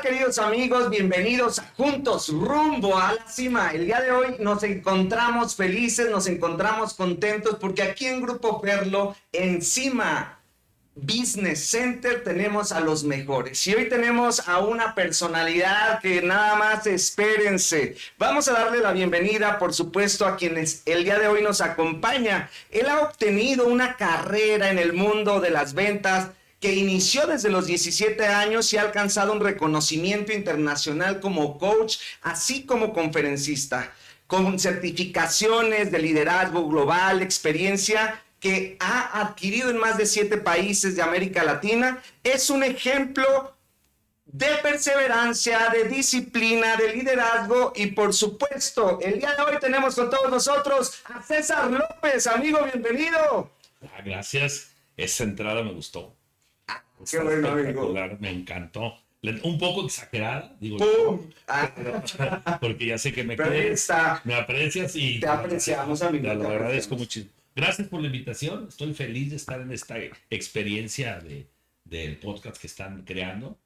queridos amigos, bienvenidos a Juntos Rumbo a la Cima. El día de hoy nos encontramos felices, nos encontramos contentos porque aquí en Grupo Ferlo, en Cima Business Center, tenemos a los mejores. Y hoy tenemos a una personalidad que nada más espérense. Vamos a darle la bienvenida, por supuesto, a quienes el día de hoy nos acompaña. Él ha obtenido una carrera en el mundo de las ventas que inició desde los 17 años y ha alcanzado un reconocimiento internacional como coach, así como conferencista, con certificaciones de liderazgo global, experiencia que ha adquirido en más de 7 países de América Latina. Es un ejemplo de perseverancia, de disciplina, de liderazgo y, por supuesto, el día de hoy tenemos con todos nosotros a César López. Amigo, bienvenido. Gracias. Esa entrada me gustó. Qué bueno, amigo. Me encantó. Un poco exagerada, digo. Porque ya sé que me aprecias y te apreciamos, amigo. Te lo agradezco muchísimo. Gracias por la invitación. Estoy feliz de estar en esta experiencia del podcast que están creando.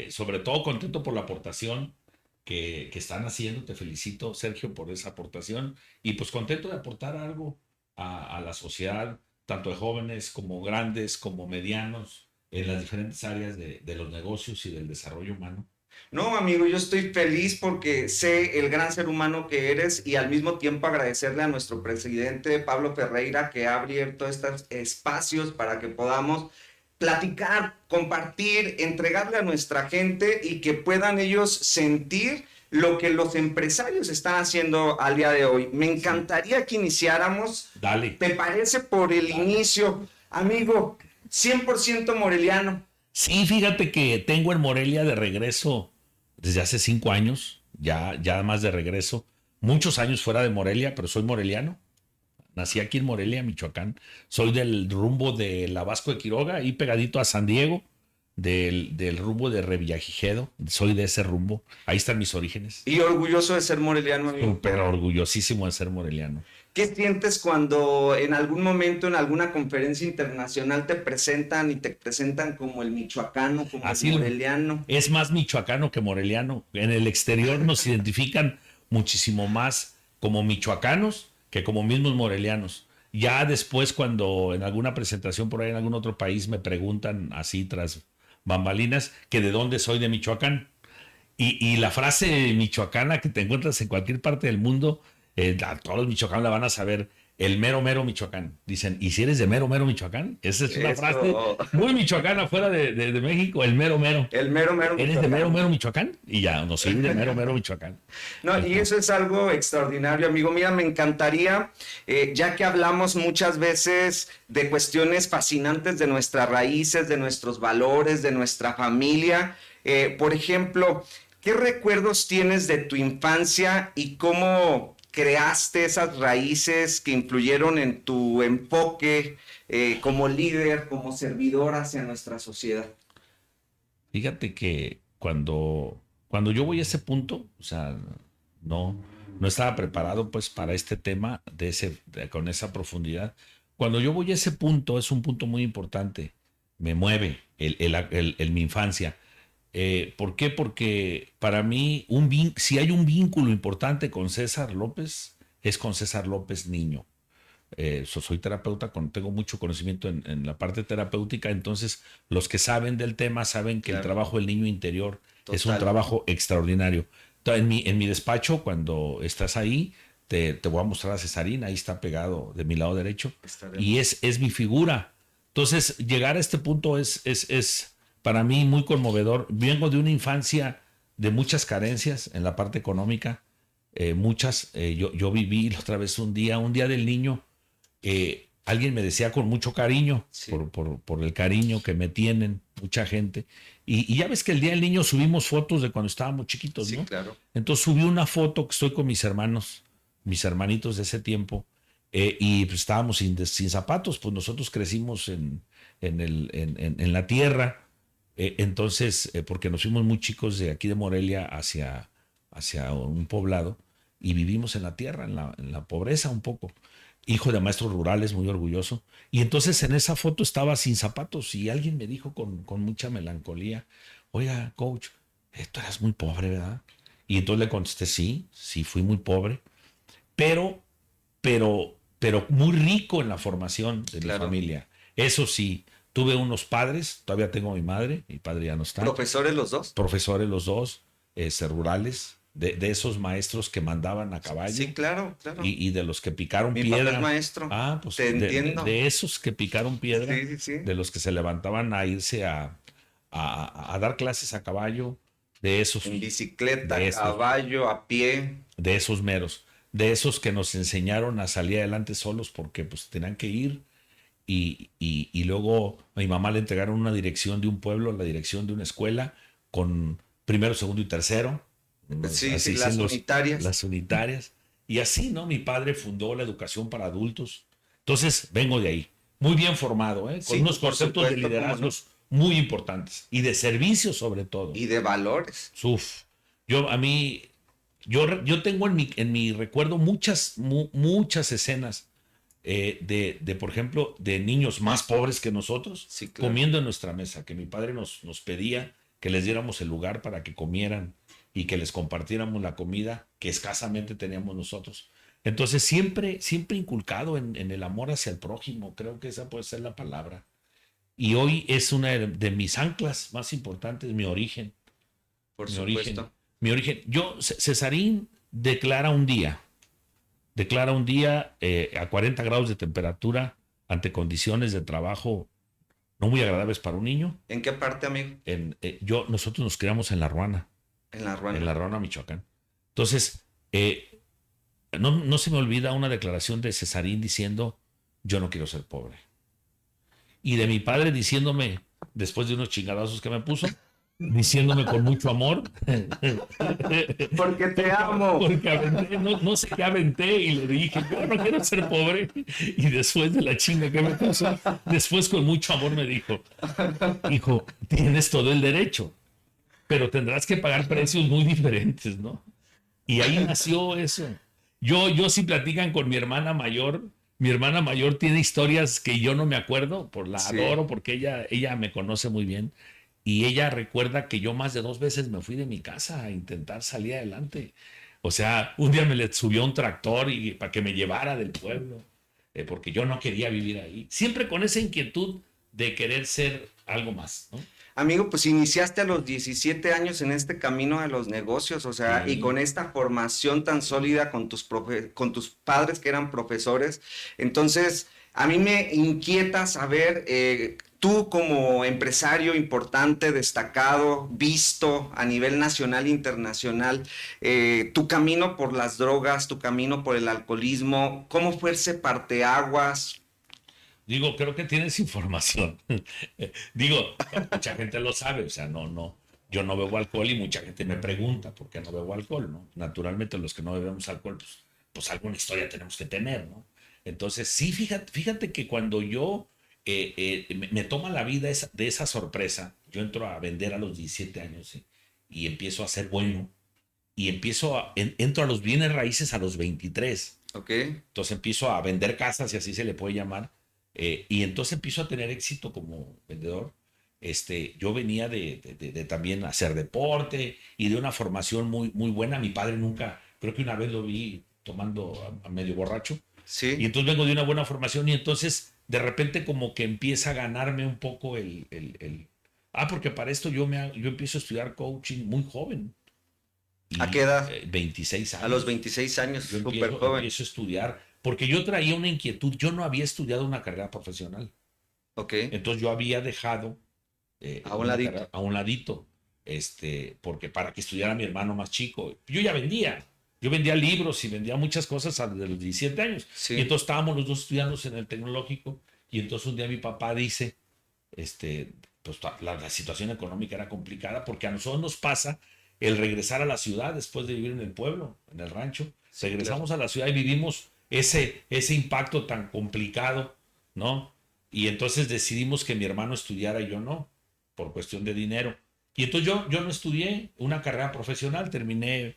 Sobre todo contento por la aportación que están haciendo. Te felicito, Sergio, por esa aportación. Y pues contento de aportar algo a la sociedad, tanto de jóvenes como grandes, como medianos, en las diferentes áreas de los negocios y del desarrollo humano. No, amigo, yo estoy feliz porque sé el gran ser humano que eres y al mismo tiempo agradecerle a nuestro presidente Pablo Ferreira que ha abierto estos espacios para que podamos platicar, compartir, entregarle a nuestra gente y que puedan ellos sentir lo que los empresarios están haciendo al día de hoy. Me encantaría que iniciáramos. Dale. ¿Te parece por el inicio? Amigo, 100% moreliano. Sí, fíjate que tengo en Morelia de regreso desde hace 5 años, ya más de regreso. Muchos años fuera de Morelia, pero soy moreliano. Nací aquí en Morelia, Michoacán. Soy del rumbo de la Vasco de Quiroga, ahí pegadito a San Diego, del rumbo de Revillagigedo. Soy de ese rumbo. Ahí están mis orígenes. Y orgulloso de ser moreliano, amigo. Súper orgullosísimo de ser moreliano. ¿Qué sientes cuando en algún momento, en alguna conferencia internacional, te presentan como el michoacano, como Así, el moreliano? Es más michoacano que moreliano. En el exterior nos identifican muchísimo más como michoacanos que como mismos morelianos. Ya después, cuando en alguna presentación por ahí en algún otro país me preguntan así tras bambalinas que de dónde soy, de Michoacán. Y la frase michoacana que te encuentras en cualquier parte del mundo, a todos los michoacanos la van a saber, el mero mero Michoacán. Dicen, ¿y si eres de mero mero Michoacán? Esa es una frase muy michoacana fuera de México, el mero mero. El mero mero ¿Eres Michoacán? de mero mero Michoacán? Y ya, no soy de mero mero Michoacán. No, y eso es algo extraordinario, amigo. Mira, me encantaría, ya que hablamos muchas veces de cuestiones fascinantes de nuestras raíces, de nuestros valores, de nuestra familia. Por ejemplo, ¿qué recuerdos tienes de tu infancia y cómo creaste esas raíces que influyeron en tu enfoque como líder, como servidor hacia nuestra sociedad? Fíjate que cuando yo voy a ese punto, o sea, no estaba preparado pues para este tema con esa profundidad. Cuando yo voy a ese punto, es un punto muy importante, me mueve mi infancia. ¿Por qué? Porque para mí, si hay un vínculo importante con César López, es con César López niño. Soy terapeuta, tengo mucho conocimiento en la parte terapéutica, entonces los que saben del tema saben que el trabajo del niño interior es un trabajo extraordinario. Entonces, en mi despacho, cuando estás ahí, te voy a mostrar a Cesarina, ahí está pegado de mi lado derecho, y es mi figura. Entonces, llegar a este punto es para mí muy conmovedor. Vengo de una infancia de muchas carencias en la parte económica, muchas. Yo viví la otra vez un día del niño. Alguien me decía con mucho cariño, sí, por el cariño que me tienen mucha gente. Y ya ves que el día del niño subimos fotos de cuando estábamos chiquitos, ¿no? Sí, claro. Entonces subí una foto que estoy con mis hermanos, mis hermanitos de ese tiempo, y pues estábamos sin zapatos, pues nosotros crecimos en la tierra. Entonces, porque nos fuimos muy chicos de aquí de Morelia hacia un poblado y vivimos en la tierra, en la pobreza un poco. Hijo de maestros rurales, muy orgulloso. Y entonces en esa foto estaba sin zapatos y alguien me dijo con mucha melancolía, oiga, coach, tú eras muy pobre, ¿verdad? Y entonces le contesté, sí, sí fui muy pobre, pero, pero muy rico en la formación de mi Claro. familia. Eso sí, tuve unos padres, todavía tengo a mi padre ya no está, ¿Profesores los dos? profesores los dos, rurales, de esos maestros que mandaban a caballo Sí, claro, claro. y de los que picaron Mi papá es piedra. maestro. Ah, pues Te entiendo. de esos que picaron piedra, Sí, sí, sí. de los que se levantaban a irse a dar clases a caballo, de En esos, bicicleta, de a esos, caballo, a pie. de esos meros, de esos que nos enseñaron a salir adelante solos porque pues tenían que ir y luego a mi mamá le entregaron una dirección de un pueblo, la dirección de una escuela con primero, segundo y tercero, Sí, sí, así las siendo unitarias. las unitarias. Y así, ¿no? Mi padre fundó la educación para adultos. Entonces, vengo de ahí, muy bien formado, ¿eh? Con Sí, unos por conceptos de supuesto, cómo no. liderazgos muy importantes y de servicio sobre todo. Y de valores. Uf, yo a mí, yo tengo en mi recuerdo muchas escenas por ejemplo, de niños más pobres que nosotros Sí, claro. comiendo en nuestra mesa, que mi padre nos pedía que les diéramos el lugar para que comieran y que les compartiéramos la comida que escasamente teníamos nosotros. Entonces, siempre inculcado en el amor hacia el prójimo, creo que esa puede ser la palabra. Y hoy es una de mis anclas más importantes, mi origen, Por mi origen, supuesto. mi origen. Cesarín declara un día a 40 grados de temperatura ante condiciones de trabajo no muy agradables para un niño. ¿En qué parte, amigo? Nosotros nos criamos En la en Ruana. La Ruana, Michoacán. Entonces, no se me olvida una declaración de Cesarín diciendo, yo no quiero ser pobre. Y de mi padre diciéndome, después de unos chingadazos que me puso, diciéndome con mucho amor, Porque te amo. porque aventé, no sé qué aventé y le dije, yo no quiero ser pobre. Y después de la chinga que me puso, después con mucho amor me dijo, hijo, tienes todo el derecho, pero tendrás que pagar precios muy diferentes, ¿no? Y ahí nació eso. Yo si platican con mi hermana mayor tiene historias que yo no me acuerdo, por la Sí. adoro porque ella me conoce muy bien. Y ella recuerda que yo más de 2 veces me fui de mi casa a intentar salir adelante. O sea, un día me le subió un tractor y para que me llevara del pueblo, porque yo no quería vivir ahí. Siempre con esa inquietud de querer ser algo más, ¿no? Amigo, pues iniciaste a los 17 años en este camino de los negocios, o sea, y Sí, con esta formación tan sólida con tus padres que eran profesores. Entonces, a mí me inquieta saber, tú como empresario importante, destacado, visto a nivel nacional e internacional, tu camino por las drogas, tu camino por el alcoholismo, ¿cómo fue ese parteaguas? digo, creo que tienes información. Digo, mucha gente lo sabe, o sea, yo no bebo alcohol y mucha gente me pregunta por qué no bebo alcohol, ¿no? Naturalmente los que no bebemos alcohol, pues alguna historia tenemos que tener, ¿no? Entonces, sí, fíjate que cuando yo me toma la vida de esa sorpresa, yo entro a vender a los 17 años, ¿sí? Y empiezo a ser bueno y entro a los bienes raíces a los 23. ¿Ok? Entonces empiezo a vender casas, si así se le puede llamar, y entonces empiezo a tener éxito como vendedor. Yo venía de también hacer deporte y de una formación muy buena. Mi padre nunca, creo que una vez lo vi tomando a medio borracho, y Sí. entonces vengo de una buena formación y entonces de repente como que empieza a ganarme un poco porque para esto yo empiezo a estudiar coaching muy joven ¿A qué y edad? 26 A los años. 26 años, Yo súper joven. empiezo a estudiar, porque yo traía una inquietud, yo no había estudiado una carrera profesional, ¿Ok? entonces yo había dejado A un una ladito. carrera a un ladito, porque para que estudiara mi hermano más chico, yo vendía libros y vendía muchas cosas desde los 17 años, y Sí. entonces estábamos los dos estudiando en el tecnológico, y entonces un día mi papá dice, este, pues la situación económica era complicada, porque a nosotros nos pasa el regresar a la ciudad después de vivir en el pueblo, en el rancho. Sí, claro. Regresamos a la ciudad y vivimos ese impacto tan complicado, ¿no? Y entonces decidimos que mi hermano estudiara y yo no, por cuestión de dinero. Y entonces yo no estudié una carrera profesional, terminé,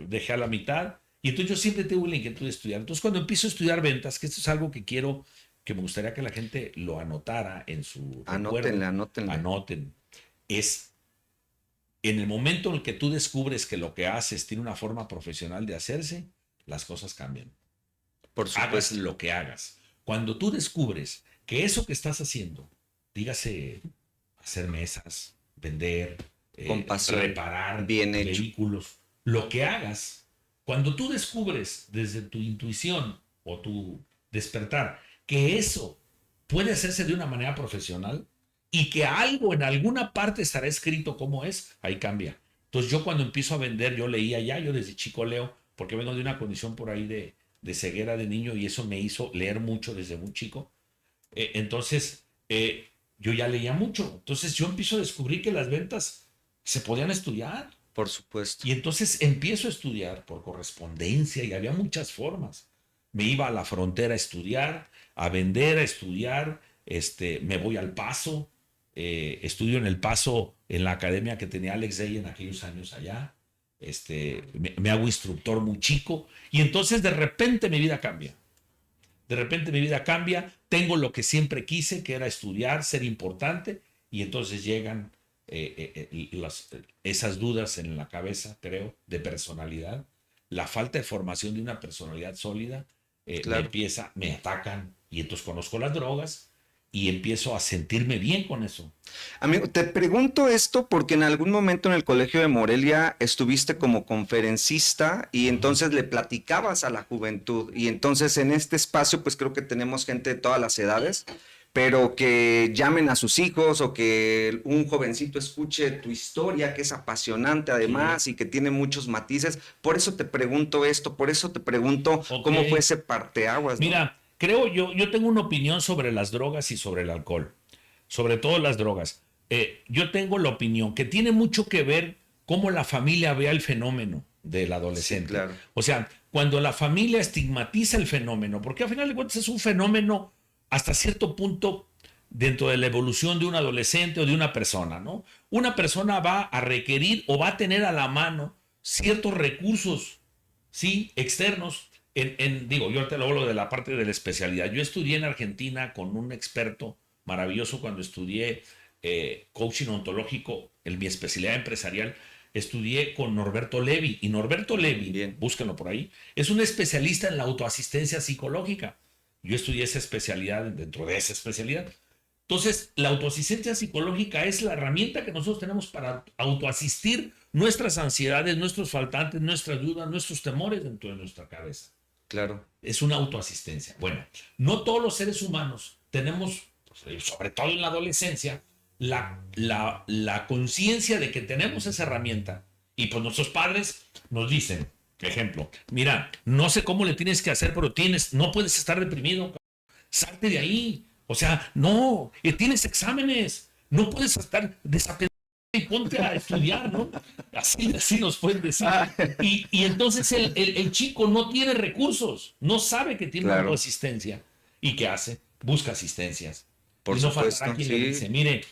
dejé a la mitad. Y entonces yo siempre tuve la inquietud de estudiar. Entonces cuando empiezo a estudiar ventas, que esto es algo que me gustaría que la gente lo anotara en su recuerdo, Anótenle, anótenle. anoten, es en el momento en el que tú descubres que lo que haces tiene una forma profesional de hacerse, las cosas cambian. Por Hagas supuesto. lo que hagas. Cuando tú descubres que eso que estás haciendo, dígase hacer mesas, vender, Con pasión, reparar bien hecho. vehículos, lo que hagas, cuando tú descubres desde tu intuición o tu despertar que eso puede hacerse de una manera profesional y que algo en alguna parte estará escrito cómo es, ahí cambia. Entonces yo cuando empiezo a vender, yo leía ya, yo desde chico leo, porque vengo de una condición por ahí de ceguera de niño y eso me hizo leer mucho desde muy chico. Entonces, yo ya leía mucho. Entonces yo empiezo a descubrir que las ventas se podían estudiar. Por supuesto. Y entonces empiezo a estudiar por correspondencia y había muchas formas. Me iba a la frontera a estudiar, a vender, a estudiar, me voy al Paso, estudio en el Paso en la academia que tenía Alex Day en aquellos años allá, me hago instructor muy chico y entonces de repente mi vida cambia. De repente mi vida cambia, tengo lo que siempre quise, que era estudiar, ser importante, y entonces llegan esas dudas en la cabeza, creo, de personalidad, la falta de formación de una personalidad sólida, Claro. me atacan, y entonces conozco las drogas y empiezo a sentirme bien con eso. Amigo, te pregunto esto porque en algún momento en el Colegio de Morelia estuviste como conferencista y entonces le platicabas a la juventud. Y entonces en este espacio, pues creo que tenemos gente de todas las edades, pero que llamen a sus hijos o que un jovencito escuche tu historia, que es apasionante además Sí. y que tiene muchos matices. Por eso te pregunto esto, por eso te pregunto Ok. cómo fue ese parteaguas, ¿no? Mira, creo yo tengo una opinión sobre las drogas y sobre el alcohol, sobre todo las drogas. Yo tengo la opinión que tiene mucho que ver cómo la familia vea el fenómeno del adolescente. Sí, claro. O sea, cuando la familia estigmatiza el fenómeno, porque al final de cuentas es un fenómeno hasta cierto punto dentro de la evolución de un adolescente o de una persona, ¿no? Una persona va a requerir o va a tener a la mano ciertos recursos, ¿sí? Externos. Digo, yo te lo hablo de la parte de la especialidad. Yo estudié en Argentina con un experto maravilloso cuando estudié coaching ontológico, en mi especialidad empresarial, estudié con Norberto Levi. Y Norberto Levi, Bien. búsquenlo por ahí, es un especialista en la autoasistencia psicológica. Yo estudié esa especialidad dentro de esa especialidad. Entonces, la autoasistencia psicológica es la herramienta que nosotros tenemos para autoasistir nuestras ansiedades, nuestros faltantes, nuestras dudas, nuestros temores dentro de nuestra cabeza. Claro. Es una autoasistencia. Bueno, no todos los seres humanos tenemos, sobre todo en la adolescencia, la conciencia de que tenemos esa herramienta. Y pues nuestros padres nos dicen, ejemplo, mira, no sé cómo le tienes que hacer, pero no puedes estar deprimido, salte de ahí. O sea, no, tienes exámenes, no puedes estar desatendido y ponte a estudiar, ¿no? Así nos pueden decir. Y entonces el chico no tiene recursos, no sabe que tiene Claro. una autoasistencia. ¿Y qué hace? Busca asistencias. Por y no supuesto, faltará quien le sí. dice, mire,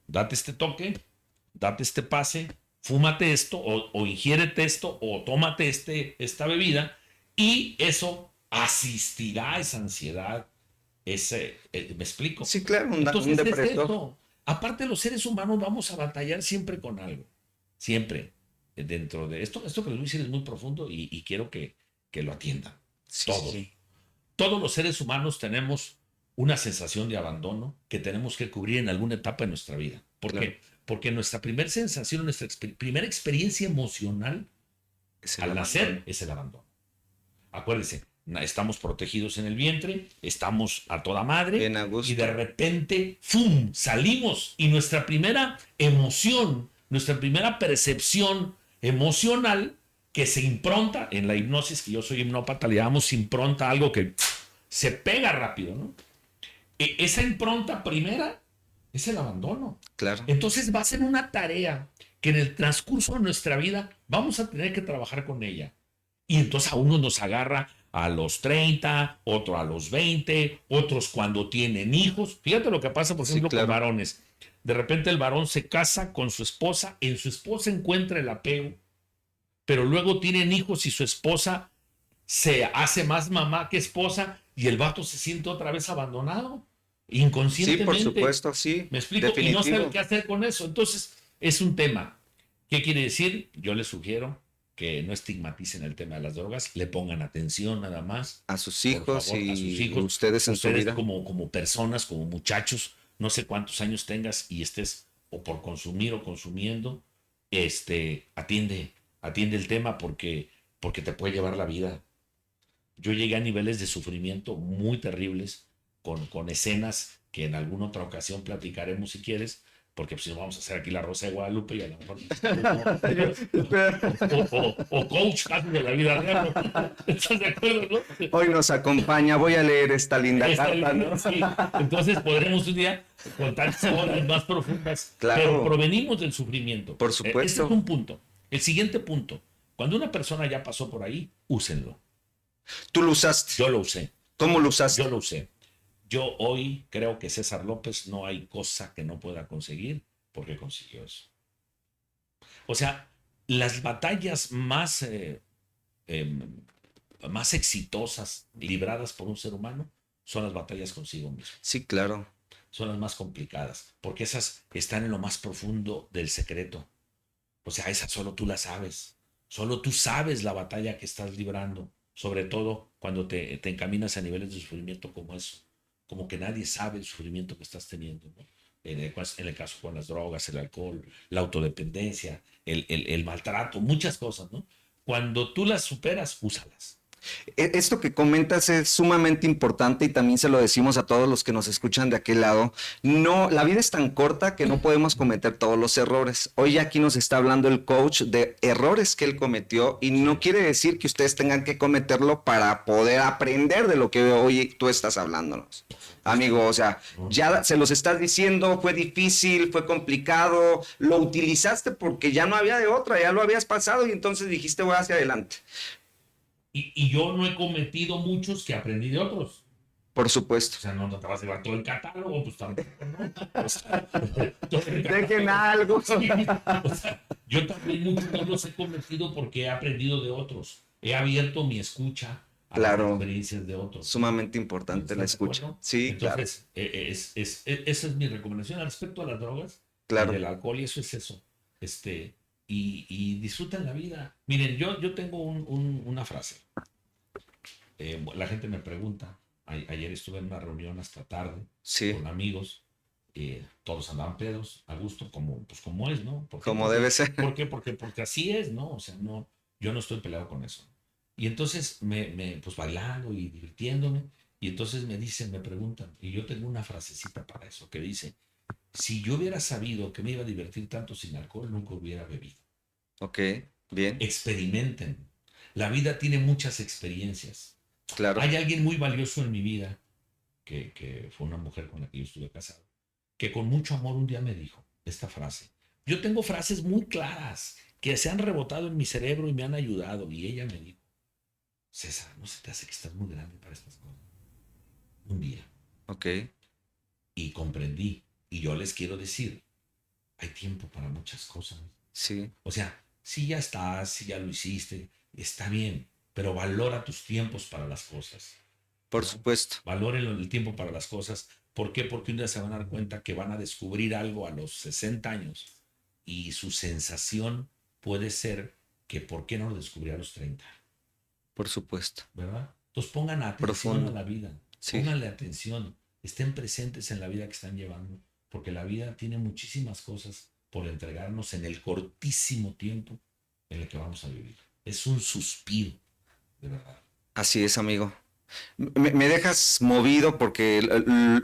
date este toque, date este pase, fúmate esto, o ingiérete esto, o tómate esta bebida, y eso asistirá a esa ansiedad. ¿Me explico? Sí, claro, Entonces, un es depresor. esto. Aparte, los seres humanos vamos a batallar siempre con algo. Siempre. Dentro de esto que les voy a decir es muy profundo y quiero que lo atiendan. Sí, Todos. sí. Todos los seres humanos tenemos una sensación de abandono que tenemos que cubrir en alguna etapa de nuestra vida. ¿Por Claro. qué? Porque nuestra primera sensación, nuestra primera experiencia emocional Es el al nacer abandono. es el abandono. Acuérdense, estamos protegidos en el vientre, estamos a toda madre, Bien a gusto. y de repente, ¡fum!, salimos y nuestra primera emoción, nuestra primera percepción emocional que se impronta en la hipnosis, que yo soy hipnópata, le llamamos impronta, algo que se pega rápido, ¿no? Esa impronta primera es el abandono. Claro. Entonces va a ser una tarea que en el transcurso de nuestra vida vamos a tener que trabajar con ella. Y entonces a uno nos agarra a los 30, otro a los 20, otros cuando tienen hijos. Fíjate lo que pasa, por Sí, ejemplo, claro. con varones. De repente el varón se casa con su esposa, en su esposa encuentra el apego, pero luego tienen hijos y su esposa se hace más mamá que esposa y el vato se siente otra vez abandonado, Sí, inconscientemente. por supuesto, sí. ¿Me explico? Y no Definitivo. sabe qué hacer con eso. Entonces, es un tema. ¿Qué quiere decir? Yo les sugiero que no estigmaticen el tema de las drogas, le pongan atención nada más, A sus por hijos favor, a sus y hijos. ustedes en su Ustedes vida. como personas, como muchachos, no sé cuántos años tengas y estés o por consumir o consumiendo, atiende el tema porque te puede llevar la vida. Yo llegué a niveles de sufrimiento muy terribles con escenas que en alguna otra ocasión platicaremos si quieres, porque pues, si no vamos a hacer aquí la Rosa de Guadalupe y a lo mejor o coach casi de la vida real, ¿no? ¿Estás de acuerdo, no? Hoy nos acompaña, voy a leer esta linda carta, ¿no? Sí. Entonces podremos un día contar historias más profundas, Claro. pero provenimos del sufrimiento. Por Este supuesto. es un punto. El siguiente punto, cuando una persona ya pasó por ahí, úsenlo. Tú lo usaste. Yo lo usé. ¿Cómo lo usaste? Yo lo usé. Yo hoy creo que César López no hay cosa que no pueda conseguir porque consiguió eso. O sea, las batallas más exitosas libradas por un ser humano son las batallas consigo mismo. Sí, claro. Son las más complicadas porque esas están en lo más profundo del secreto. O sea, esas solo tú las sabes. Solo tú sabes la batalla que estás librando. Sobre todo cuando te encaminas a niveles de sufrimiento como eso. Como que nadie sabe el sufrimiento que estás teniendo, ¿no? En el caso con las drogas, el alcohol, la autodependencia, el maltrato, muchas cosas, ¿no? Cuando tú las superas, úsalas. Esto que comentas es sumamente importante y también se lo decimos a todos los que nos escuchan de aquel lado. No, la vida es tan corta que no podemos cometer todos los errores. Hoy aquí nos está hablando el coach de errores que él cometió y no quiere decir que ustedes tengan que cometerlo para poder aprender de lo que hoy tú estás hablándonos. Amigo, o sea, ya se los estás diciendo, fue difícil, fue complicado, lo utilizaste porque ya no había de otra, ya lo habías pasado y entonces dijiste voy hacia adelante. Y yo no he cometido muchos que aprendí de otros. Por supuesto. O sea, no te vas a llevar todo el catálogo, pues tampoco, ¿no? O sea, dejen algo. Sí, o sea, yo también muchos no los he cometido porque he aprendido de otros. He abierto mi escucha a las experiencias de otros. Sumamente importante la escucha. Sí, entonces, claro. Esa es mi recomendación al respecto a las drogas. Claro. Y del alcohol, y eso es eso. Y disfruten la vida. Miren, yo tengo una frase. La gente me pregunta. Ayer estuve en una reunión hasta tarde con amigos. Todos andaban pedos, a gusto, como es, ¿no? Como debe ser. ¿Por qué? Porque así es, ¿no? O sea, no, yo no estoy peleado con eso. Y entonces pues bailando y divirtiéndome. Y entonces me preguntan, y yo tengo una frasecita para eso, que dice: si yo hubiera sabido que me iba a divertir tanto sin alcohol, nunca hubiera bebido. Ok, bien. Experimenten. La vida tiene muchas experiencias. Claro. Hay alguien muy valioso en mi vida, que fue una mujer con la que yo estuve casado, que con mucho amor un día me dijo esta frase. Yo tengo frases muy claras que se han rebotado en mi cerebro y me han ayudado. Y ella me dijo: César, ¿no se te hace que estás muy grande para estas cosas? Un día. Ok. Y comprendí. Y yo les quiero decir, hay tiempo para muchas cosas. Sí. O sea, si ya estás, si ya lo hiciste, está bien, pero valora tus tiempos para las cosas. Por supuesto. Valoren el tiempo para las cosas. ¿Por qué? Porque un día se van a dar cuenta que van a descubrir algo a los 60 años y su sensación puede ser que ¿por qué no lo descubrí a los 30? Por supuesto. ¿Verdad? Entonces pongan atención a la vida. Sí. Pónganle atención. Estén presentes en la vida que están llevando, porque la vida tiene muchísimas cosas por entregarnos en el cortísimo tiempo en el que vamos a vivir. Es un suspiro, de verdad. Así es, amigo. Me dejas movido porque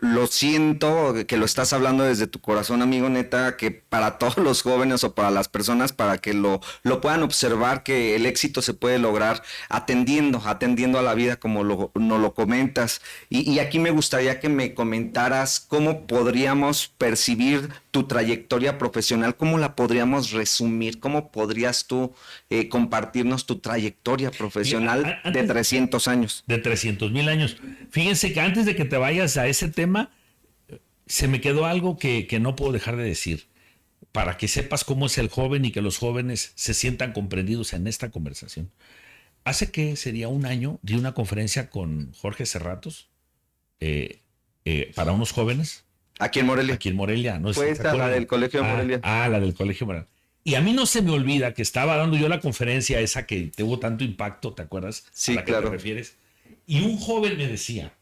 lo siento que lo estás hablando desde tu corazón, amigo, neta, que para todos los jóvenes o para las personas, para que lo puedan observar, que el éxito se puede lograr atendiendo a la vida como nos lo comentas. Y aquí me gustaría que me comentaras cómo podríamos percibir tu trayectoria profesional, cómo la podríamos resumir, cómo podrías tú compartirnos tu trayectoria profesional de 300 años. De 300,000 años. Fíjense que antes de que te vayas a ese tema, se me quedó algo que no puedo dejar de decir, para que sepas cómo es el joven y que los jóvenes se sientan comprendidos en esta conversación. Hace que sería un año di una conferencia con Jorge Serratos para unos jóvenes. Aquí en Morelia. Aquí en Morelia. No. Fue esta, la del Colegio de Morelia. La del Colegio Morelia. Y a mí no se me olvida que estaba dando yo la conferencia esa que tuvo tanto impacto, ¿te acuerdas? Sí, a la que claro. te refieres. Y un joven me decía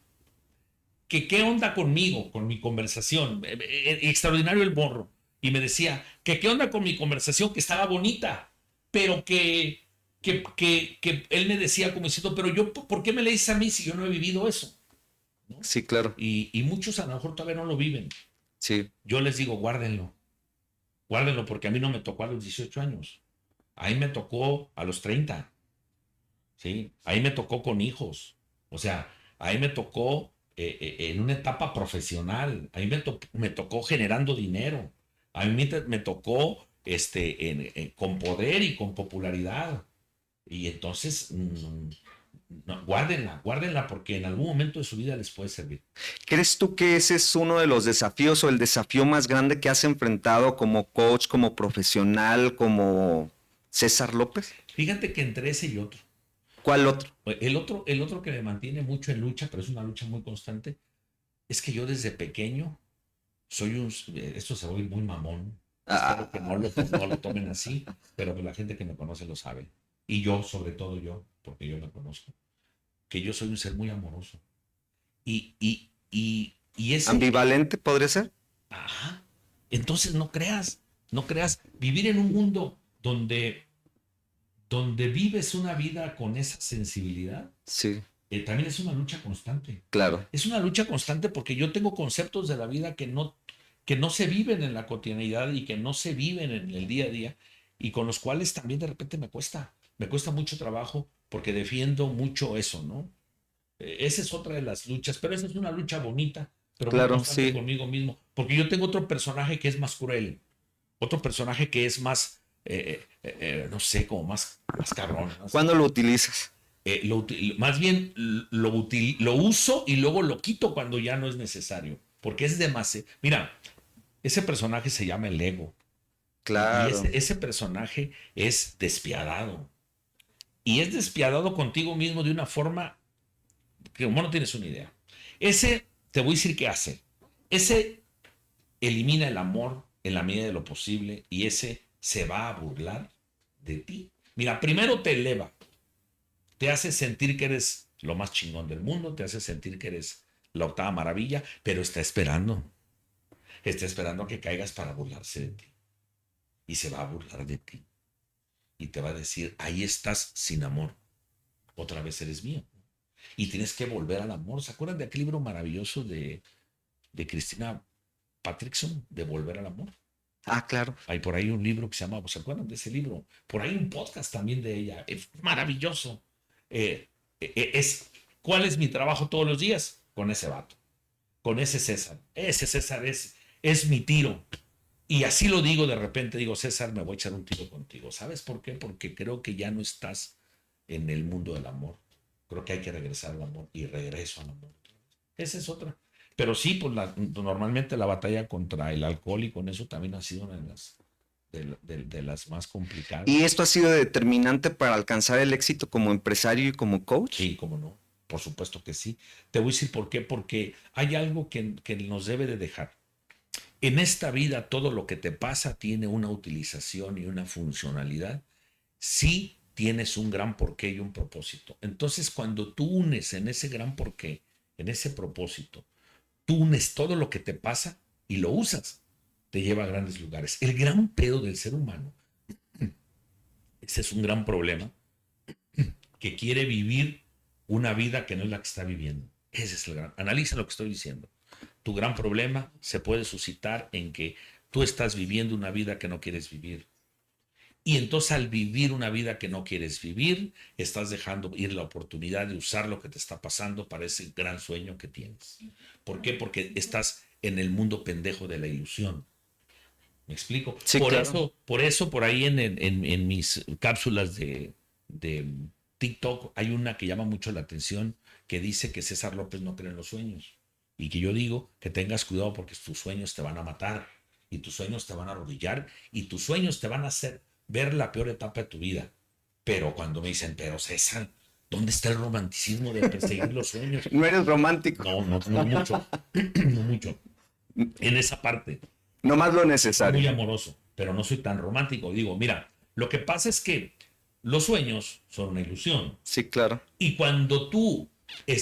que qué onda conmigo, con mi conversación. Extraordinario el morro. Y me decía que qué onda con mi conversación, que estaba bonita, pero que él me decía como diciendo, pero yo, ¿por qué me le dices a mí si yo no he vivido eso? ¿No? Sí, claro. Y muchos a lo mejor todavía no lo viven. Sí. Yo les digo, guárdenlo. Guárdenlo porque a mí no me tocó a los 18 años. Ahí me tocó a los 30. ¿Sí? Ahí me tocó con hijos. O sea, ahí me tocó en una etapa profesional. Ahí me tocó generando dinero. A mí me tocó con poder y con popularidad. Y entonces, no, guárdenla porque en algún momento de su vida les puede servir. ¿Crees tú que ese es uno de los desafíos o el desafío más grande que has enfrentado como coach, como profesional, como César López? Fíjate que entre ese y otro. ¿Cuál otro? El otro que me mantiene mucho en lucha, pero es una lucha muy constante, es que yo desde pequeño soy esto se oye muy mamón, espero que no lo tomen así, pero pues la gente que me conoce lo sabe. Y yo, sobre todo yo, porque yo me conozco, que yo soy un ser muy amoroso. Y ese... ¿Ambivalente podría ser? Ajá. Entonces no creas, vivir en un mundo donde vives una vida con esa sensibilidad, Sí, también es una lucha constante. claro. Es una lucha constante porque yo tengo conceptos de la vida que no se viven en la cotidianidad y que no se viven en el día a día y con los cuales también de repente me cuesta mucho trabajo porque defiendo mucho eso, ¿no? Esa es otra de las luchas, pero esa es una lucha bonita, pero muy Claro, constante sí. conmigo mismo, porque yo tengo otro personaje que es más cruel, otro personaje que es más, no sé, como más cabrón, más, ¿Cuándo lo utilizas? más bien lo uso y luego lo quito cuando ya no es necesario, porque es demasiado. Mira, ese personaje se llama el ego y Claro. ese personaje es despiadado y es despiadado contigo mismo de una forma que como no tienes una idea. Ese, te voy a decir qué hace. Ese elimina el amor en la medida de lo posible y ese se va a burlar de ti. Mira, primero te eleva, te hace sentir que eres lo más chingón del mundo, te hace sentir que eres la octava maravilla, pero está esperando a que caigas para burlarse de ti. Y se va a burlar de ti. Y te va a decir, ahí estás sin amor, otra vez eres mío. Y tienes que volver al amor. ¿Se acuerdan de aquel libro maravilloso de Cristina Patrickson, de Volver al Amor? Ah, claro. Hay por ahí un libro que se llama, ¿se acuerdan de ese libro? Por ahí un podcast también de ella. Es maravilloso. Eh, ¿Cuál es mi trabajo todos los días? Con ese vato, con ese César. Ese César es mi tiro. Y así lo digo de repente, digo, César, me voy a echar un tiro contigo. ¿Sabes por qué? Porque creo que ya no estás en el mundo del amor. Creo que hay que regresar al amor y regreso al amor. Esa es otra. Pero sí, pues normalmente la batalla contra el alcohol y con eso también ha sido una de las más complicadas. ¿Y esto ha sido determinante para alcanzar el éxito como empresario y como coach? Sí, cómo no. Por supuesto que sí. Te voy a decir por qué. Porque hay algo que nos debe de dejar. En esta vida todo lo que te pasa tiene una utilización y una funcionalidad. Sí tienes un gran porqué y un propósito. Entonces, cuando tú unes en ese gran porqué, en ese propósito, tú unes todo lo que te pasa y lo usas, te lleva a grandes lugares. El gran pedo del ser humano, ese es un gran problema, que quiere vivir una vida que no es la que está viviendo. Ese es el gran. Analiza lo que estoy diciendo. Tu gran problema se puede suscitar en que tú estás viviendo una vida que no quieres vivir. Y entonces al vivir una vida que no quieres vivir, estás dejando ir la oportunidad de usar lo que te está pasando para ese gran sueño que tienes. ¿Por qué? Porque estás en el mundo pendejo de la ilusión. ¿Me explico? Sí, claro. Por eso, por ahí en mis cápsulas de TikTok hay una que llama mucho la atención que dice que César López no cree en los sueños. Y que yo digo que tengas cuidado porque tus sueños te van a matar y tus sueños te van a arrodillar y tus sueños te van a hacer ver la peor etapa de tu vida. Pero cuando me dicen, pero César, ¿dónde está el romanticismo de perseguir los sueños? No eres romántico. No mucho, no mucho. En esa parte, No más lo muy necesario. amoroso. pero no soy tan romántico. Digo, mira, lo que pasa es que los sueños son una ilusión. Sí, claro. Y cuando tú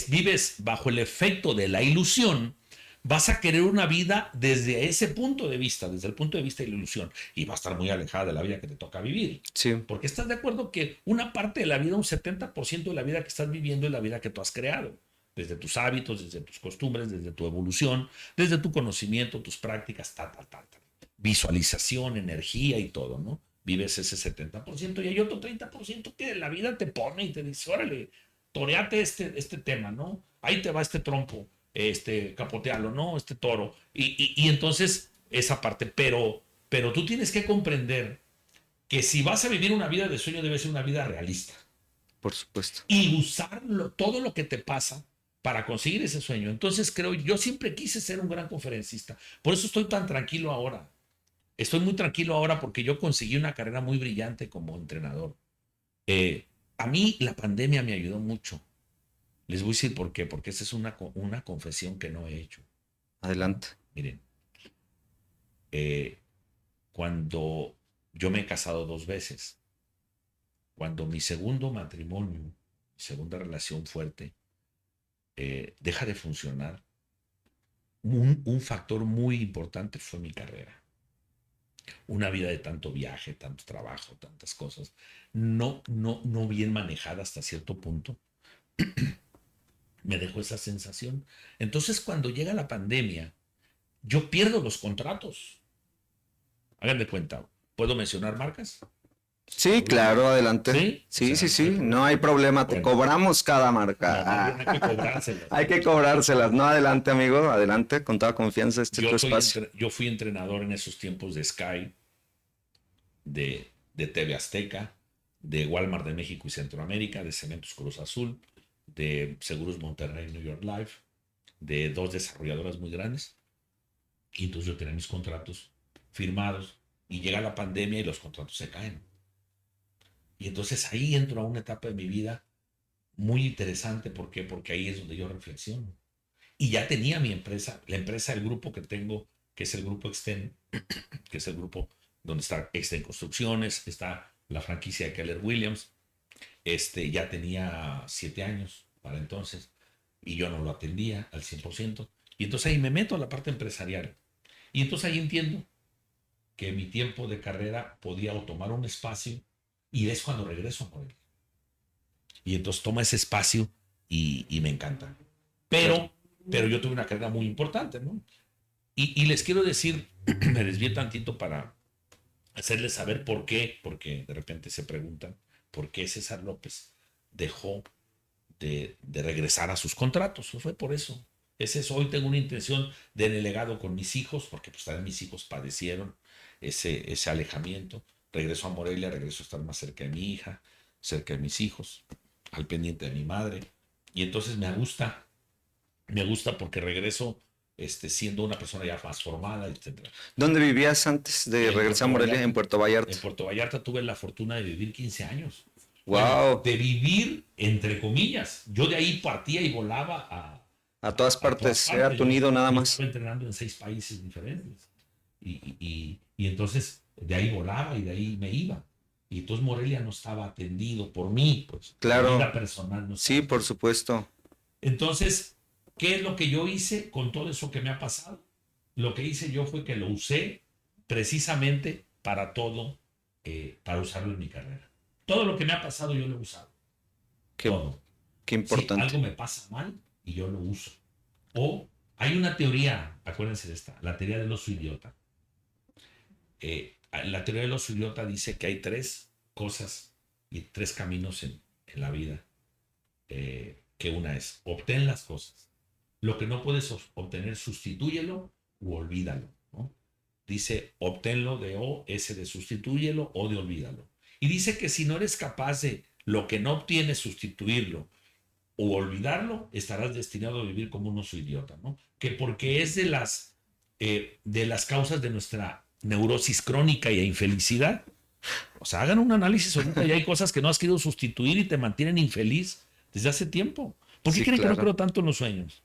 vives bajo el efecto de la ilusión, vas a querer una vida desde ese punto de vista, desde el punto de vista de la ilusión, y va a estar muy alejada de la vida que te toca vivir. Sí. Porque estás de acuerdo que una parte de la vida, un 70% de la vida que estás viviendo es la vida que tú has creado. Desde tus hábitos, desde tus costumbres, desde tu evolución, desde tu conocimiento, tus prácticas, visualización, energía y todo, ¿no? Vives ese 70% y hay otro 30% que la vida te pone y te dice, órale, toreate este tema, ¿no? Ahí te va este trompo, capotealo, ¿no? Este toro. Y entonces esa parte, pero tú tienes que comprender que si vas a vivir una vida de sueño debe ser una vida realista. Por supuesto. Y usarlo, todo lo que te pasa para conseguir ese sueño. Entonces yo siempre quise ser un gran conferencista. Por eso estoy tan tranquilo ahora. Estoy muy tranquilo ahora porque yo conseguí una carrera muy brillante como entrenador. A mí la pandemia me ayudó mucho. Les voy a decir por qué, porque esa es una confesión que no he hecho. Adelante. Miren, cuando yo me he casado 2 veces, cuando mi segundo matrimonio, mi segunda relación fuerte, deja de funcionar, un factor muy importante fue mi carrera. Una vida de tanto viaje, tanto trabajo, tantas cosas, no bien manejada hasta cierto punto, me dejó esa sensación. Entonces, cuando llega la pandemia, yo pierdo los contratos. Hagan de cuenta, ¿puedo mencionar marcas? Sí, claro, adelante. Sí, Sí. No hay problema, te cobramos cada marca. No, hay que cobrárselas. Hay que cobrárselas. No, adelante, amigo, adelante, con toda confianza, este es tu espacio. Yo fui entrenador en esos tiempos de Sky, de TV Azteca, de Walmart de México y Centroamérica, de Cementos Cruz Azul, de Seguros Monterrey New York Life, de 2 desarrolladoras muy grandes. Y entonces yo tenía mis contratos firmados y llega la pandemia y los contratos se caen. Y entonces ahí entro a una etapa de mi vida muy interesante. ¿Por qué? Porque ahí es donde yo reflexiono. Y ya tenía mi empresa, la empresa, el grupo que tengo, que es el grupo Extend, que es el grupo donde está Extend Construcciones, está la franquicia de Keller Williams. Ya tenía 7 años para entonces y yo no lo atendía al 100%. Y entonces ahí me meto a la parte empresarial. Y entonces ahí entiendo que mi tiempo de carrera podía o tomar un espacio y es cuando regreso a Morelia. Y entonces toma ese espacio y me encanta. Pero yo tuve una carrera muy importante, ¿no? Y les quiero decir, me desvié tantito para hacerles saber por qué, porque de repente se preguntan por qué César López dejó de regresar a sus contratos. Fue por eso. Es eso. Hoy tengo una intención de en el legado con mis hijos, porque pues también mis hijos padecieron ese alejamiento. Regreso a Morelia, regreso a estar más cerca de mi hija, cerca de mis hijos, al pendiente de mi madre. Y entonces me gusta porque regreso siendo una persona ya más formada, etc. ¿Dónde vivías antes de regresar a Morelia? En Puerto Vallarta. En Puerto Vallarta tuve la fortuna de vivir 15 años. ¡Wow! Bueno, de vivir, entre comillas. Yo de ahí partía y volaba a todas partes. Era tu nido nada más. Estaba entrenando en 6 países diferentes. Y entonces de ahí volaba y de ahí me iba. Y entonces Morelia no estaba atendido por mí, pues. Claro. La vida personal no sí, por supuesto. Entonces, ¿qué es lo que yo hice con todo eso que me ha pasado? Lo que hice yo fue que lo usé precisamente para todo, para usarlo en mi carrera. Todo lo que me ha pasado yo lo he usado. Todo. Qué importante. Si algo me pasa mal y yo lo uso. O hay una teoría, acuérdense de esta, la teoría del oso idiota. La teoría del oso idiota dice que hay 3 cosas y 3 caminos en la vida. Que una es, obtén las cosas. Lo que no puedes obtener, sustitúyelo u olvídalo, ¿no? Dice, obténlo de O, S de sustitúyelo, O de olvídalo. Y dice que si no eres capaz de lo que no obtienes, sustituirlo o olvidarlo, estarás destinado a vivir como un oso idiota, ¿no? Que porque es de las causas de nuestra neurosis crónica y infelicidad. O sea, hagan un análisis ahorita y hay cosas que no has querido sustituir y te mantienen infeliz desde hace tiempo. ¿Por qué creen que no creo tanto en los sueños?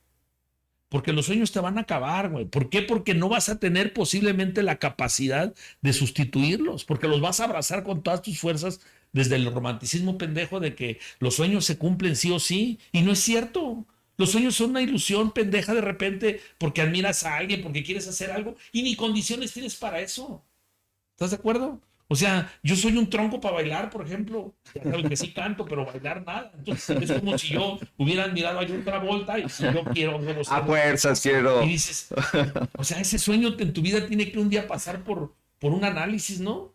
Porque los sueños te van a acabar, güey. ¿Por qué? Porque no vas a tener posiblemente la capacidad de sustituirlos, porque los vas a abrazar con todas tus fuerzas desde el romanticismo pendejo de que los sueños se cumplen sí o sí, y no es cierto. Los sueños son una ilusión pendeja de repente porque admiras a alguien, porque quieres hacer algo y ni condiciones tienes para eso. ¿Estás de acuerdo? O sea, yo soy un tronco para bailar, por ejemplo. Ya sabes que sí canto, pero bailar nada. Entonces es como si yo hubiera admirado a John Travolta y si yo quiero A fuerzas quiero. y dices, o sea, ese sueño en tu vida tiene que un día pasar por un análisis, ¿no?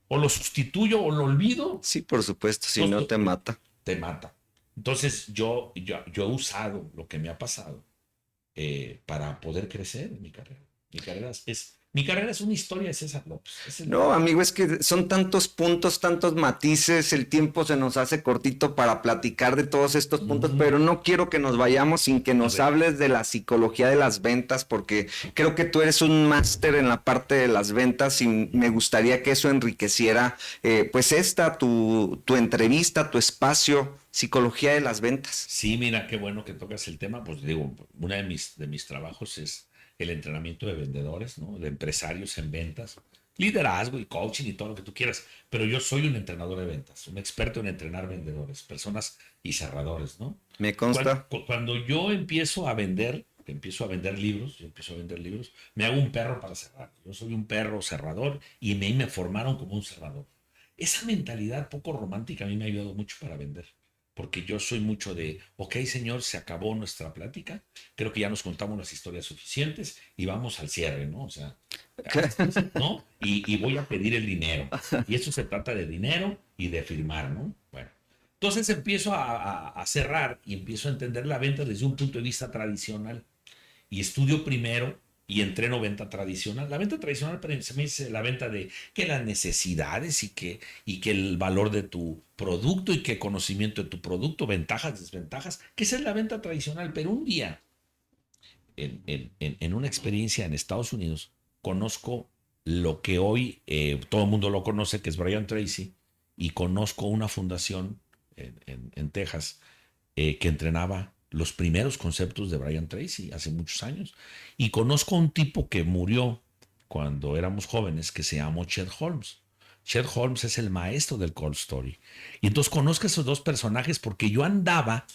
O lo sustituyo o lo olvido. Sí, por supuesto, si no te mata. Te mata. Entonces yo he usado lo que me ha pasado para poder crecer en mi carrera. Mi carrera es una historia de César López. No, amigo, es que son tantos puntos, tantos matices, el tiempo se nos hace cortito para platicar de todos estos puntos, pero no quiero que nos vayamos sin que nos hables de la psicología de las ventas, porque creo que tú eres un máster en la parte de las ventas y me gustaría que eso enriqueciera, pues tu entrevista, tu espacio, psicología de las ventas. Sí, mira, qué bueno que tocas el tema, pues digo, uno de mis trabajos es el entrenamiento de vendedores, ¿no? De empresarios en ventas, liderazgo y coaching y todo lo que tú quieras. Pero yo soy un entrenador de ventas, un experto en entrenar vendedores, personas y cerradores, ¿no? Me consta. Cuando yo empiezo a vender libros, me hago un perro para cerrar. Yo soy un perro cerrador y me formaron como un cerrador. Esa mentalidad poco romántica a mí me ha ayudado mucho para vender. Porque yo soy mucho de, ok, señor, se acabó nuestra plática, creo que ya nos contamos las historias suficientes y vamos al cierre, ¿no? O sea, ¿no? Y voy a pedir el dinero. Y eso se trata de dinero y de firmar, ¿no? Bueno, entonces empiezo a cerrar y empiezo a entender la venta desde un punto de vista tradicional y estudio primero y entreno venta tradicional. La venta tradicional se me dice la venta de que las necesidades y que el valor de tu producto y que conocimiento de tu producto, ventajas, desventajas, que esa es la venta tradicional. Pero un día, en una experiencia en Estados Unidos, conozco lo que hoy todo el mundo lo conoce, que es Brian Tracy, y conozco una fundación en Texas que entrenaba los primeros conceptos de Brian Tracy hace muchos años. Y conozco a un tipo que murió cuando éramos jóvenes que se llamó Chet Holmes. Chet Holmes es el maestro del cold story. Y entonces conozco a esos dos personajes porque yo andaba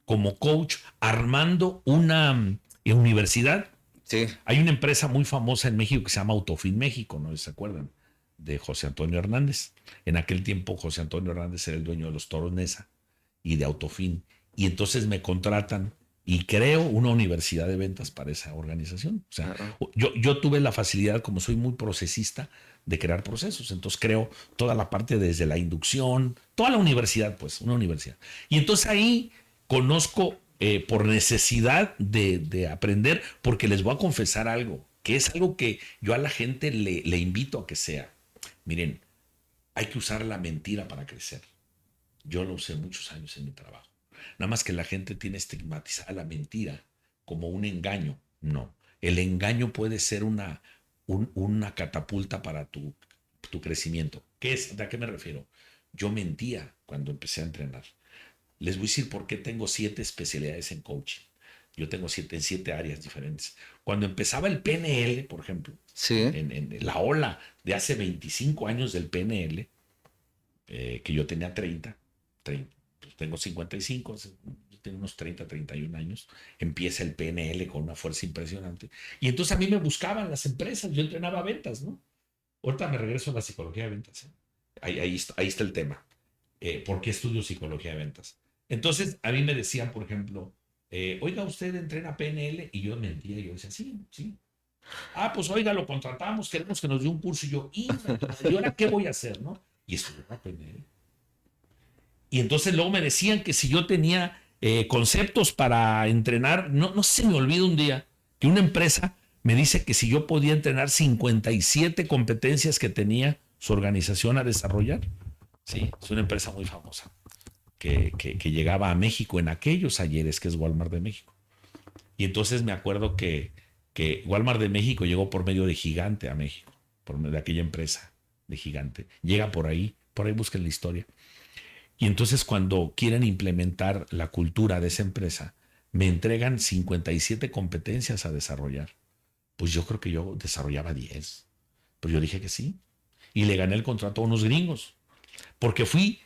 como coach armando una universidad. Sí. Hay una empresa muy famosa en México que se llama Autofin México, ¿no se acuerdan? De José Antonio Hernández. En aquel tiempo José Antonio Hernández era el dueño de los Toros Nesa y de Autofin. Y entonces me contratan y creo una universidad de ventas para esa organización. O sea, yo tuve la facilidad, como soy muy procesista, de crear procesos. Entonces creo toda la parte desde la inducción, toda la universidad, pues, una universidad. Y entonces ahí conozco por necesidad de aprender, porque les voy a confesar algo, que es algo que yo a la gente le invito a que sea. Miren, hay que usar la mentira para crecer. Yo lo usé muchos años en mi trabajo. Nada más que la gente tiene estigmatizada la mentira como un engaño. No, el engaño puede ser una catapulta para tu crecimiento. ¿A qué me refiero? Yo mentía cuando empecé a entrenar. Les voy a decir por qué tengo 7 especialidades en coaching. Yo tengo 7 en 7 áreas diferentes. Cuando empezaba el PNL, por ejemplo, sí, en la ola de hace 25 años del PNL, que yo tenía 30, pues tengo 55, yo tengo unos 30, 31 años, empieza el PNL con una fuerza impresionante. Y entonces a mí me buscaban las empresas, yo entrenaba ventas, ¿no? Ahorita me regreso a la psicología de ventas. Ahí está el tema. ¿Por qué estudio psicología de ventas? Entonces a mí me decían, por ejemplo, oiga, ¿usted entrena PNL? Y yo mentía, y yo decía, sí. Ah, pues oiga, lo contratamos, queremos que nos dé un curso. Y yo, ¿y ahora qué voy a hacer, no? Y estudiaba PNL. Y entonces luego me decían que si yo tenía conceptos para entrenar, no se me olvida un día que una empresa me dice que si yo podía entrenar 57 competencias que tenía su organización a desarrollar. Sí, es una empresa muy famosa que llegaba a México en aquellos ayeres, que es Walmart de México. Y entonces me acuerdo que Walmart de México llegó por medio de Gigante a México, por medio de aquella empresa de Gigante. Llega por ahí busquen la historia. Y entonces cuando quieren implementar la cultura de esa empresa, me entregan 57 competencias a desarrollar. Pues yo creo que yo desarrollaba 10. Pero yo dije que sí. Y le gané el contrato a unos gringos. Porque fui,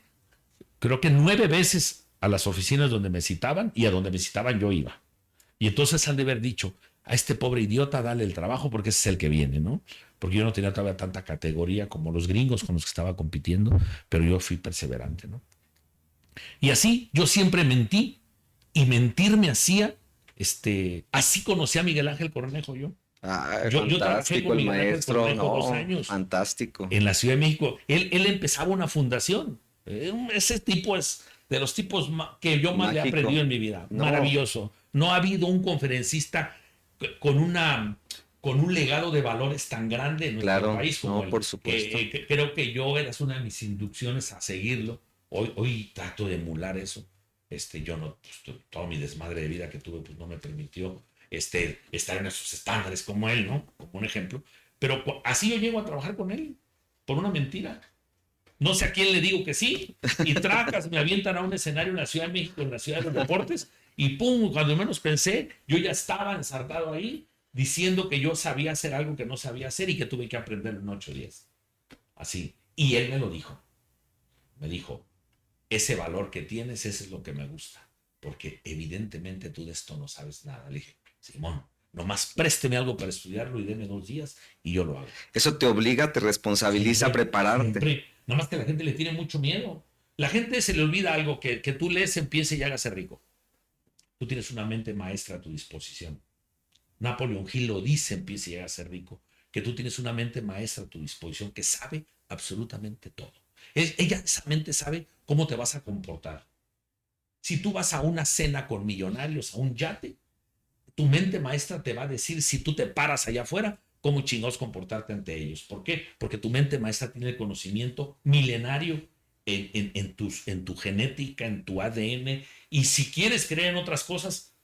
creo que 9 veces a las oficinas donde me citaban, y a donde me citaban yo iba. Y entonces han de haber dicho, a este pobre idiota dale el trabajo porque ese es el que viene, ¿no? Porque yo no tenía todavía tanta categoría como los gringos con los que estaba compitiendo, pero yo fui perseverante, ¿no? Y así yo siempre mentí, y mentir me hacía, así conocí a Miguel Ángel Cornejo yo. Ah, Yo trabajé fantástico con el Miguel Ángel maestro, Cornejo 2 años fantástico. en la Ciudad de México. Él empezaba una fundación. Ese tipo es de los tipos que yo más le he Mágico. aprendido en mi vida. No, Maravilloso. No ha habido un conferencista con con un legado de valores tan grande en nuestro claro, país como no, él. por supuesto. Creo que yo eras una de mis inducciones a seguirlo. Hoy trato de emular eso. Yo no, pues, todo mi desmadre de vida que tuve, pues no me permitió estar en esos estándares como él, ¿no? Como un ejemplo. Pero así yo llego a trabajar con él, por una mentira. No sé a quién le digo que sí, y tracas, me avientan a un escenario en la Ciudad de México, en la Ciudad de los Deportes, y pum, cuando menos pensé, yo ya estaba ensartado ahí, diciendo que yo sabía hacer algo que no sabía hacer y que tuve que aprender en 8 días. Así. Y él me lo dijo. Me dijo, ese valor que tienes, ese es lo que me gusta, porque evidentemente tú de esto no sabes nada. Le dije, Simón, nomás présteme algo para estudiarlo y deme 2 días y yo lo hago. Eso te obliga, te responsabiliza a Siempre, prepararte. siempre. Nomás que la gente le tiene mucho miedo. La gente se le olvida algo que tú lees, empiece y hágase rico. Tú tienes una mente maestra a tu disposición. Napoleón Hill lo dice, empiece y hágase rico, que tú tienes una mente maestra a tu disposición que sabe absolutamente todo. Esa mente sabe cómo te vas a comportar. Si tú vas a una cena con millonarios, a un yate, tu mente maestra te va a decir, si tú te paras allá afuera, cómo chingados comportarte ante ellos. ¿Por qué? Porque tu mente maestra tiene el conocimiento milenario en tu genética, en tu ADN, y si quieres creer en otras cosas,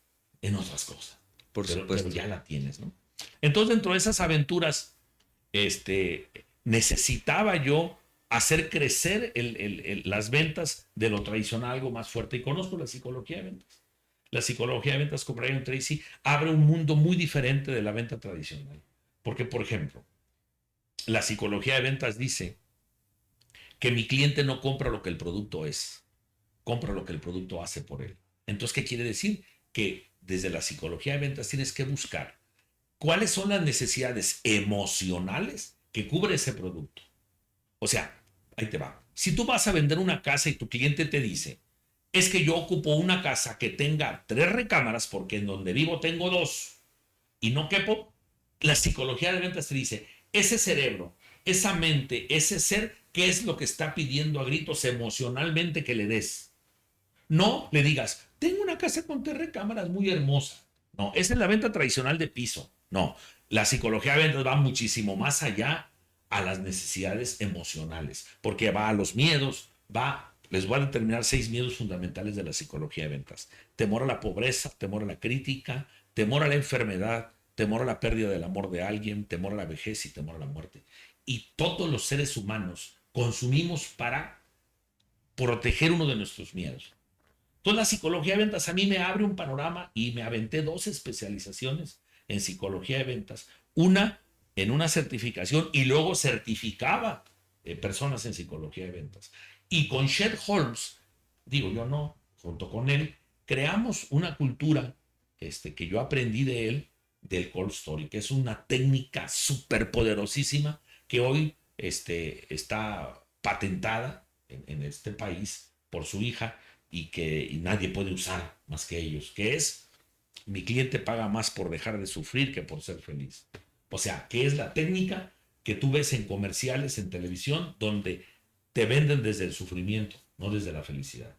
en otras cosas. Por Pero supuesto. ya la tienes, ¿no? Entonces, dentro de esas aventuras, necesitaba yo hacer crecer las ventas de lo tradicional algo más fuerte. Y conozco la psicología de ventas. La psicología de ventas con Brian Tracy abre un mundo muy diferente de la venta tradicional. Porque, por ejemplo, la psicología de ventas dice que mi cliente no compra lo que el producto es, compra lo que el producto hace por él. Entonces, ¿qué quiere decir? Que desde la psicología de ventas tienes que buscar cuáles son las necesidades emocionales que cubre ese producto. O sea, ahí te va. Si tú vas a vender una casa y tu cliente te dice, es que yo ocupo una casa que tenga 3 recámaras porque en donde vivo tengo 2 y no quepo, la psicología de ventas te dice, ese cerebro, esa mente, ese ser, ¿qué es lo que está pidiendo a gritos emocionalmente que le des? No le digas, tengo una casa con 3 recámaras muy hermosa. No, esa es la venta tradicional de piso. No, la psicología de ventas va muchísimo más allá a las necesidades emocionales, porque va a los miedos, les voy a determinar 6 miedos fundamentales de la psicología de ventas. Temor a la pobreza, temor a la crítica, temor a la enfermedad, temor a la pérdida del amor de alguien, temor a la vejez y temor a la muerte. Y todos los seres humanos consumimos para proteger uno de nuestros miedos. Entonces la psicología de ventas a mí me abre un panorama y me aventé 2 especializaciones en psicología de ventas. Una en una certificación y luego certificaba personas en psicología de ventas. Y con Shed Holmes, digo yo no, junto con él, creamos una cultura que yo aprendí de él, del Cold Story, que es una técnica súper poderosísima que hoy está patentada en este país por su hija y nadie puede usar más que ellos, que es, mi cliente paga más por dejar de sufrir que por ser feliz. O sea, que es la técnica que tú ves en comerciales, en televisión, donde te venden desde el sufrimiento, no desde la felicidad.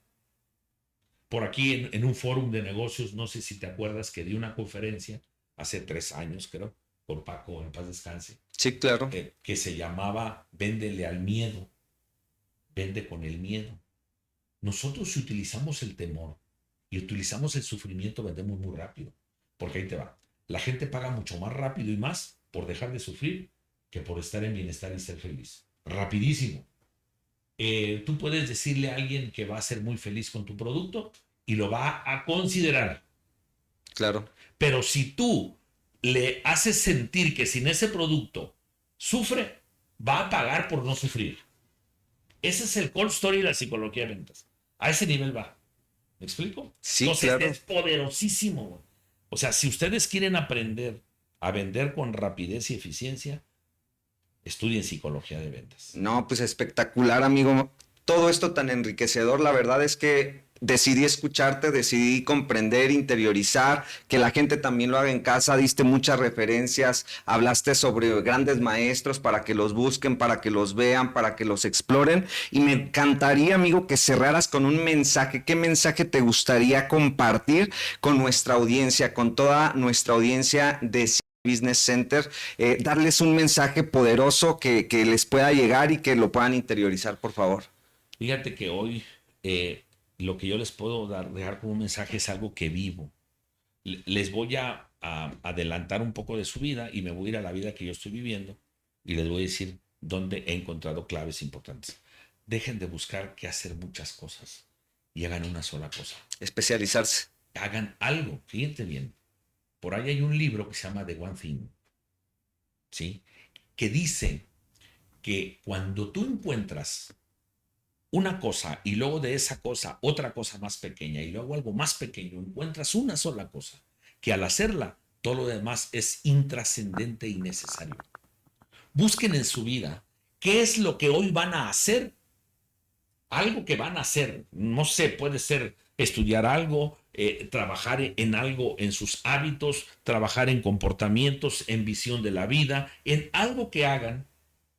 Por aquí en un fórum de negocios, no sé si te acuerdas que di una conferencia hace 3 años, creo, por Paco, en paz descanse. Sí, claro. Que se llamaba Véndele al miedo, vende con el miedo. Nosotros si utilizamos el temor y utilizamos el sufrimiento, vendemos muy rápido. Porque ahí te va. La gente paga mucho más rápido y más por dejar de sufrir que por estar en bienestar y ser feliz. Rapidísimo. Tú puedes decirle a alguien que va a ser muy feliz con tu producto y lo va a considerar. Claro. Pero si tú le haces sentir que sin ese producto sufre, va a pagar por no sufrir. Ese es el cold story de la psicología de ventas. A ese nivel va. ¿Me explico? Sí, Entonces claro. es poderosísimo. O sea, si ustedes quieren aprender a vender con rapidez y eficiencia, estudien psicología de ventas. No, pues espectacular, amigo. Todo esto tan enriquecedor, la verdad es que decidí escucharte, decidí comprender, interiorizar, que la gente también lo haga en casa, diste muchas referencias, hablaste sobre grandes maestros para que los busquen, para que los vean, para que los exploren, y me encantaría, amigo, que cerraras con un mensaje. ¿Qué mensaje te gustaría compartir con nuestra audiencia, con toda nuestra audiencia de Business Center, darles un mensaje poderoso que les pueda llegar y que lo puedan interiorizar, por favor? Fíjate que hoy lo que yo les puedo dejar como un mensaje es algo que vivo. Les voy a adelantar un poco de su vida y me voy a ir a la vida que yo estoy viviendo y les voy a decir dónde he encontrado claves importantes. Dejen de buscar que hacer muchas cosas y hagan una sola cosa. Especializarse. Hagan algo, fíjense bien. Por ahí hay un libro que se llama The One Thing, ¿sí? Que dice que cuando tú encuentras una cosa y luego de esa cosa otra cosa más pequeña y luego algo más pequeño, encuentras una sola cosa, que al hacerla todo lo demás es intrascendente y necesario. Busquen en su vida qué es lo que hoy van a hacer, algo que van a hacer, no sé, puede ser estudiar algo, trabajar en algo, en sus hábitos, trabajar en comportamientos, en visión de la vida, en algo que hagan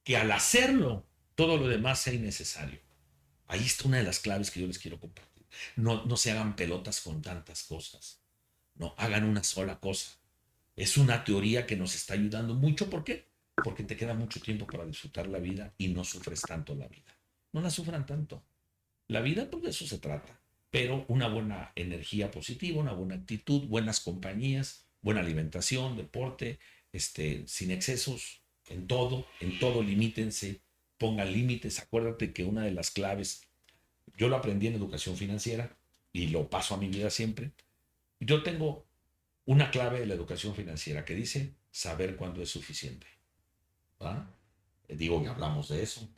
que al hacerlo todo lo demás sea innecesario. Ahí está una de las claves que yo les quiero compartir. No se hagan pelotas con tantas cosas. No, hagan una sola cosa. Es una teoría que nos está ayudando mucho. ¿Por qué? Porque te queda mucho tiempo para disfrutar la vida y no sufres tanto la vida. No la sufran tanto. La vida, pues de eso se trata. Pero una buena energía positiva, una buena actitud, buenas compañías, buena alimentación, deporte, sin excesos, en todo limítense, pongan límites. Acuérdate que una de las claves, yo lo aprendí en educación financiera y lo paso a mi vida siempre. Yo tengo una clave de la educación financiera que dice saber cuándo es suficiente. ¿Va? Digo que hablamos de eso.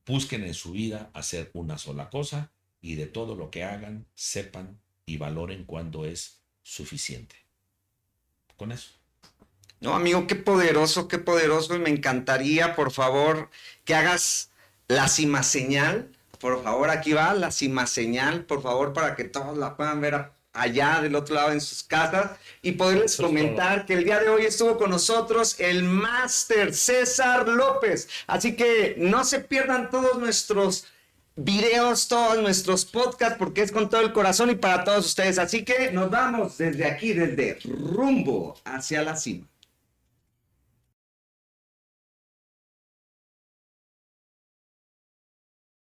Busquen en su vida hacer una sola cosa y de todo lo que hagan, sepan y valoren cuándo es suficiente. Con eso. No, amigo, qué poderoso, y me encantaría, por favor, que hagas la cima señal. Por favor, aquí va la cima señal, por favor, para que todos la puedan ver allá del otro lado en sus casas y poderles comentar que el día de hoy estuvo con nosotros el Máster César López. Así que no se pierdan todos nuestros videos, todos nuestros podcasts, porque es con todo el corazón y para todos ustedes. Así que nos vamos desde aquí, desde rumbo hacia la cima.